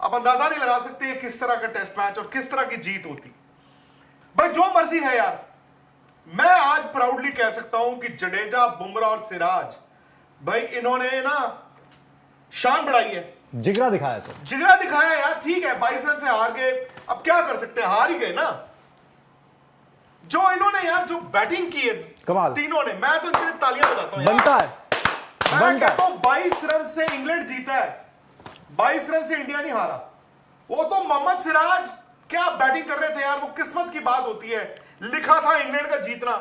आप अंदाजा नहीं लगा सकते किस तरह का टेस्ट मैच और किस तरह की जीत होती। भाई जो मर्जी है यार, मैं आज प्राउडली कह सकता हूं कि जडेजा, बुमराह और सिराज, भाई इन्होंने ना शान बढ़ाई है, जिगरा दिखाया सर, जिगरा दिखाया यार। ठीक है 22 रन से हार गए, अब क्या कर सकते हैं, हार ही गए ना। जो इन्होंने यार जो बैटिंग की है कमाल तीनों ने, मैं तो इनके लिए तालियां बजाता हूं। बनता है, मैं कहता हूं 22 रन से इंग्लैंड जीता है, 22 रन से इंडिया नहीं हारा। वो तो मोहम्मद सिराज क्या बैटिंग कर रहे थे यार, वो किस्मत की बात होती है। लिखा था इंग्लैंड का जीतना,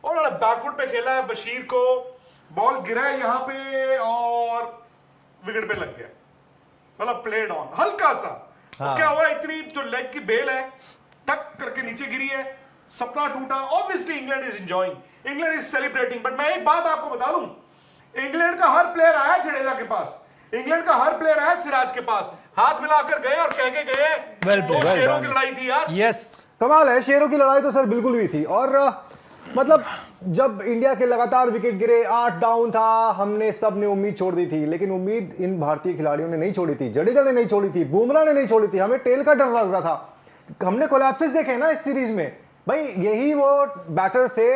और उन्होंने बैकफुट पे खेला है, बशीर को बॉल गिरा है यहां पे और विकेट पे लग गया, मतलब प्लेड ऑन हल्का सा। हाँ। क्या हुआ, इतनी जो लेग की बेल है टक करके नीचे गिरी है, सपना टूटा। Obviously England is enjoying, England is celebrating. But मैं एक बात आपको बता दूं, इंग्लैंड का हर प्लेयर आया जडेजा के पास, इंग्लैंड का हर प्लेयर आया सिराज के पास, हाथ मिलाकर गए और कह के गए दो शेरों की लड़ाई थी यार। यस, कमाल है, शेरों की लड़ाई तो सर बिल्कुल भी थी। और मतलब जब इंडिया के लगातार विकेट गिरे, 8 डाउन था, हमने सब ने उम्मीद छोड़ दी थी, लेकिन उम्मीद इन भारतीय खिलाड़ियों ने नहीं छोड़ी थी, जडेजा ने नहीं छोड़ी थी, बुमराह ने नहीं छोड़ी थी। हमें टेल का डर लग रहा था, हमने कोलैप्सेस देखे ना इस सीरीज में। भाई यही वो बैटर्स थे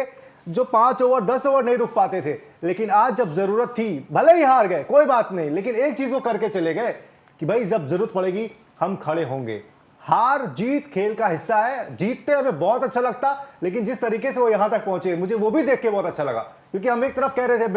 जो 5 ओवर 10 ओवर नहीं रुक पाते थे, लेकिन आज जब जरूरत थी, भले ही हार गए कोई बात नहीं, लेकिन एक चीज वो करके चले गए कि भाई जब जरूरत पड़ेगी हम खड़े होंगे। हार जीत खेल का हिस्सा है, जीतते हमें बहुत अच्छा लगता, लेकिन जिस तरीके से वो यहां तक पहुंचे मुझे वो भी देख के बहुत अच्छा लगा। क्योंकि हम एक तरफ कह रहे थे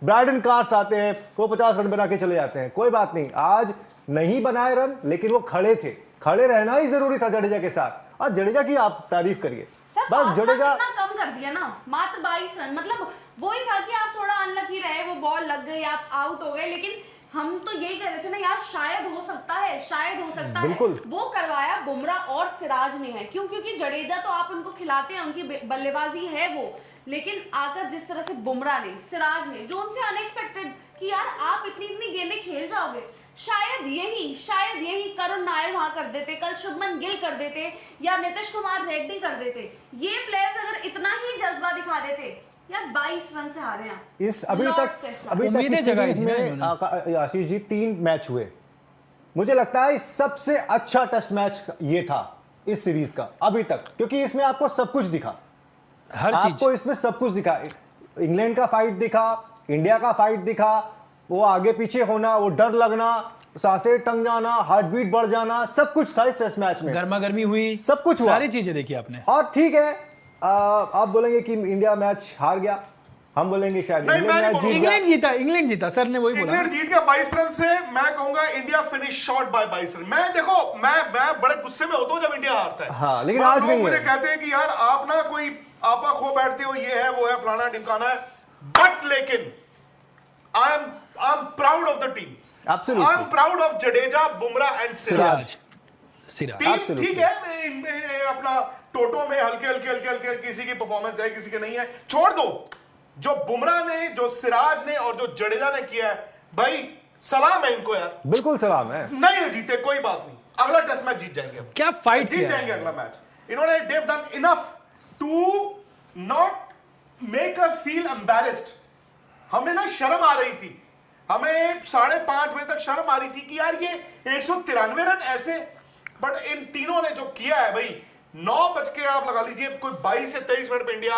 ब्रायडन कार्ड्स आते हैं, वो 50 रन बना के चले जाते हैं, कोई बात नहीं, आज नहीं बनाए रन, लेकिन वो खड़े थे, खड़े रहना ही जरूरी था जडेजा के साथ। और जडेजा की आप तारीफ करिए, बस जडेजा कम कर दिया ना, मात्र 22 रन, मतलब वही था कि आप थोड़ा अनलकी रहे, वो बॉल लग गई, आप आउट हो गए। लेकिन हम तो यही कह रहे थे ना यार, शायद हो सकता है, शायद हो सकता है। वो करवाया बुमराह और सिराज ने है। क्यों? क्योंकि जडेजा तो आप उनको खिलाते हैं, उनकी बल्लेबाजी है वो, लेकिन आकर जिस तरह से बुमराह ने, सिराज ने, जो उनसे अनएक्सपेक्टेड कि यार आप इतनी गेंदें खेल जाओगे, शायद यही करुण नायर वहां कर देते, कल शुभमन गिल कर देते, या नीतीश कुमार रेड्डी कर देते। ये प्लेयर्स अगर इतना ही जज्बा दिखा देते, यार 22 रन से हारे हैं इस अभी तक इस सीरीज में आशीष जी 3 मैच हुए, मुझे लगता है सबसे अच्छा टेस्ट मैच ये था इस सीरीज का अभी तक, क्योंकि इसमें आपको सब कुछ दिखा, हर चीज आपको इसमें सब कुछ दिखा। इंग्लैंड का फाइट दिखा, इंडिया का फाइट दिखा, वो आगे पीछे होना, वो डर लगना, सांसें टंग जाना, हार्ट बीट बढ़ जाना, सब कुछ था इस टेस्ट मैच में। गर्मा गर्मी हुई, सब कुछ हुआ, सारी चीजें देखी आपने। और ठीक है, आप बोलेंगे कि इंडिया मैच हार गया, हम बोलेंगे शायद इंग्लैंड जीता, सर ने वही बोला, इंग्लैंड जीत गया 22 रन से। मैं कहूंगा India finish short by 22 run. मैं देखो, मैं बड़े गुस्से में होता हूं जब इंडिया हारता है। हाँ, लेकिन आज नहीं है। मुझे कहते हैं कि यार आप ना कोई आपा खो बैठते हो, ये है वो है फलाना ढिमकाना है, बट लेकिन I am proud of the team, I am proud of Jadeja, Bumrah and Siraj. Team ठीक है, अपना टोटो में हल्के किसी की परफॉर्मेंस है, किसी की नहीं है, छोड़ दो। जो बुमराह ने, जो सिराज ने और जो जडेजा ने किया है, भाई सलाम है इनको यार, बिल्कुल सलाम है। नहीं जीते कोई बात नहीं, अगला टेस्ट मैच जीत जाएंगे, क्या फाइट जीत जाएंगे अगला मैच। इन्होंने they've done enough to not make us feel embarrassed. हमें ना शर्म आ रही थी, हमें 5:30 बजे तक शर्म आ रही थी कि यार ये 193 रन ऐसे, बट इन तीनों ने जो किया है भाई, 9 बज के आप लगा लीजिए कोई 22 से 23 मिनट पे इंडिया,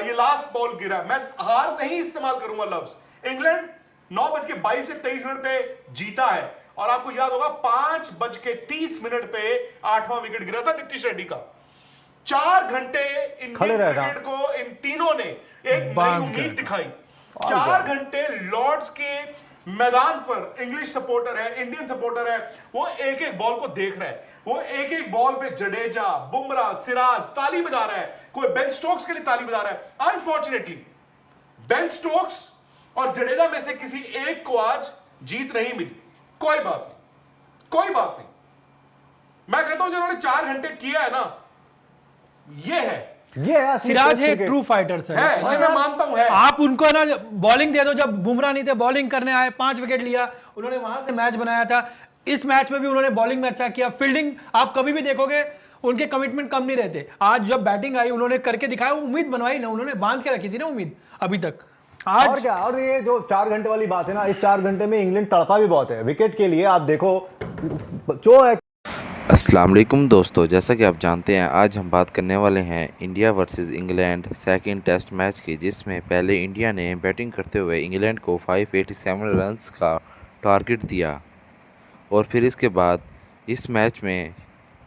ये लास्ट बॉल गिरा, मैं हार नहीं इस्तेमाल करूंगा लफ्ज, इंग्लैंड 9 बज के 22 से 23 मिनट पे जीता है। और आपको याद होगा 5 बज के 30 मिनट पे 8वां विकेट गिरा था नीतीश रेड्डी का। 4 घंटे इन क्रिकेट को इन तीनों ने एक नई उम्मीद दिखाई। 4 घंटे लॉर्ड्स के मैदान पर इंग्लिश सपोर्टर है, इंडियन सपोर्टर है, वो एक एक बॉल को देख रहा है, वो एक एक बॉल पे जडेजा, बुमराह, सिराज ताली बजा रहा है, कोई बेन स्टोक्स के लिए ताली बजा रहा है। अनफॉर्चुनेटली बेन स्टोक्स और जडेजा में से किसी एक को आज जीत नहीं मिली, कोई बात नहीं, कोई बात नहीं। मैं कहता हूं जिन्होंने 4 घंटे किया है ना, ये सिराज है ट्रू फाइटर सर, है, मैं मानता हूं है। आप उनको ना बॉलिंग दे दो, जब बुमराह नहीं थे बॉलिंग करने आए, 5 विकेट लिया उन्होंने, वहां से मैच बनाया था। इस मैच में भी उन्होंने बॉलिंग में अच्छा किया, फील्डिंग आप कभी भी देखोगे उनके कमिटमेंट कम नहीं रहते। आज जब बैटिंग आई उन्होंने करके दिखाया, उम्मीद बनवाई ना, उन्होंने बांध के रखी थी ना उम्मीद अभी तक। आज और क्या, और ये जो 4 घंटे वाली बात है ना, इस 4 घंटे में इंग्लैंड तड़पा भी बहुत है विकेट के लिए। आप देखो जो है अस्सलाम वालेकुम दोस्तों, जैसा कि आप जानते हैं आज हम बात करने वाले हैं India versus England second test match की, जिसमें पहले इंडिया ने बैटिंग करते हुए इंग्लैंड को 587 रन्स का टारगेट दिया और फिर इसके बाद इस मैच में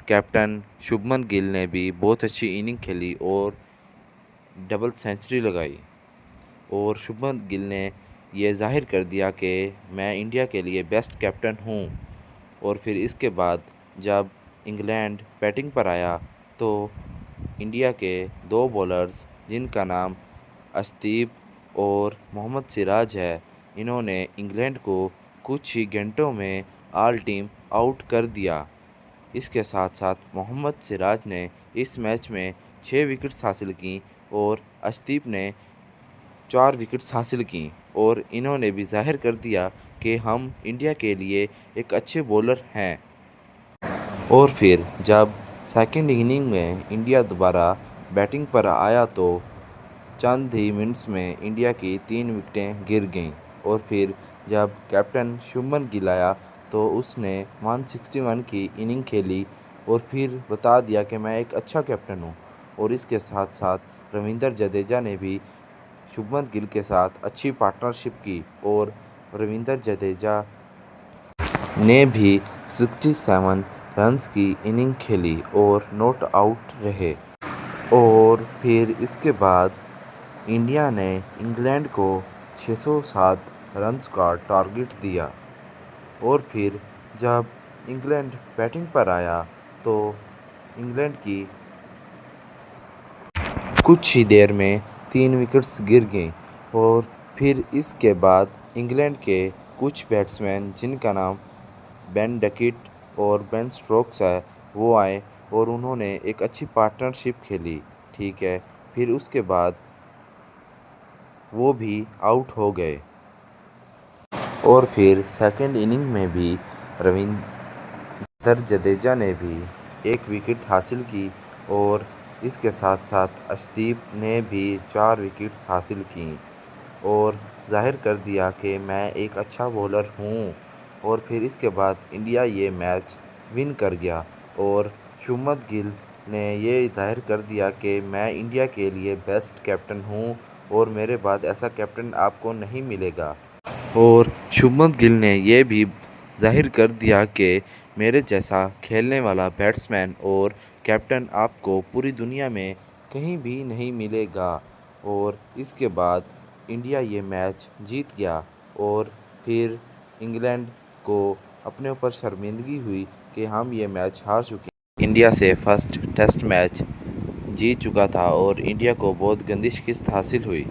कैप्टन शुभमन गिल ने भी बहुत अच्छी इनिंग खेली और डबल सेंचुरी लगाई और शुभमन गिल ने ये जाहिर कर दिया कि मैं इंडिया के लिए बेस्ट कैप्टन हूँ। और फिर इसके बाद जब इंग्लैंड बैटिंग पर आया तो इंडिया के दो बॉलर्स जिनका नाम अर्शदीप और मोहम्मद सिराज है, इन्होंने इंग्लैंड को कुछ ही घंटों में ऑल टीम आउट कर दिया। इसके साथ साथ मोहम्मद सिराज ने इस मैच में 6 विकेट्स हासिल की और अर्शदीप ने 4 विकेट्स हासिल की और इन्होंने भी जाहिर कर दिया कि हम इंडिया के लिए एक अच्छे बॉलर हैं। और फिर जब सेकंड इनिंग में इंडिया दोबारा बैटिंग पर आया तो चंद ही मिनट्स में इंडिया की 3 विकेटें गिर गईं और फिर जब कैप्टन शुभमन गिल आया तो उसने 161 की इनिंग खेली और फिर बता दिया कि मैं एक अच्छा कैप्टन हूं। और इसके साथ साथ रविंद्र जडेजा ने भी शुभमन गिल के साथ अच्छी पार्टनरशिप की और रविंद्र जडेजा ने भी 67 रन्स की इनिंग खेली और नॉट आउट रहे। और फिर इसके बाद इंडिया ने इंग्लैंड को 607 रन्स का टारगेट दिया और फिर जब इंग्लैंड बैटिंग पर आया तो इंग्लैंड की कुछ ही देर में 3 विकेट्स गिर गईं और फिर इसके बाद इंग्लैंड के कुछ बैट्समैन जिनका नाम बेन डकिट और बेन स्टोक्स है वो आए और उन्होंने एक अच्छी पार्टनरशिप खेली, ठीक है। फिर उसके बाद वो भी आउट हो गए और फिर सेकंड इनिंग में भी रविंद्र जडेजा ने भी 1 विकेट हासिल की और इसके साथ साथ अर्शदीप ने भी 4 विकेट्स हासिल की और जाहिर कर दिया कि मैं एक अच्छा बॉलर हूँ। और फिर इसके बाद इंडिया ये मैच विन कर गया और शुभमन गिल ने ये जाहिर कर दिया कि मैं इंडिया के लिए बेस्ट कैप्टन हूँ और मेरे बाद ऐसा कैप्टन आपको नहीं मिलेगा। और शुभमन गिल ने ये भी जाहिर कर दिया कि मेरे जैसा खेलने वाला बैट्समैन और कैप्टन आपको पूरी दुनिया में कहीं भी नहीं मिलेगा। और इसके बाद इंडिया ये मैच जीत गया और फिर इंग्लैंड को अपने ऊपर शर्मिंदगी हुई कि हम ये मैच हार चुके हैं। इंडिया से फर्स्ट टेस्ट मैच जीत चुका था और इंडिया को बहुत गंदी शिकस्त हासिल हुई।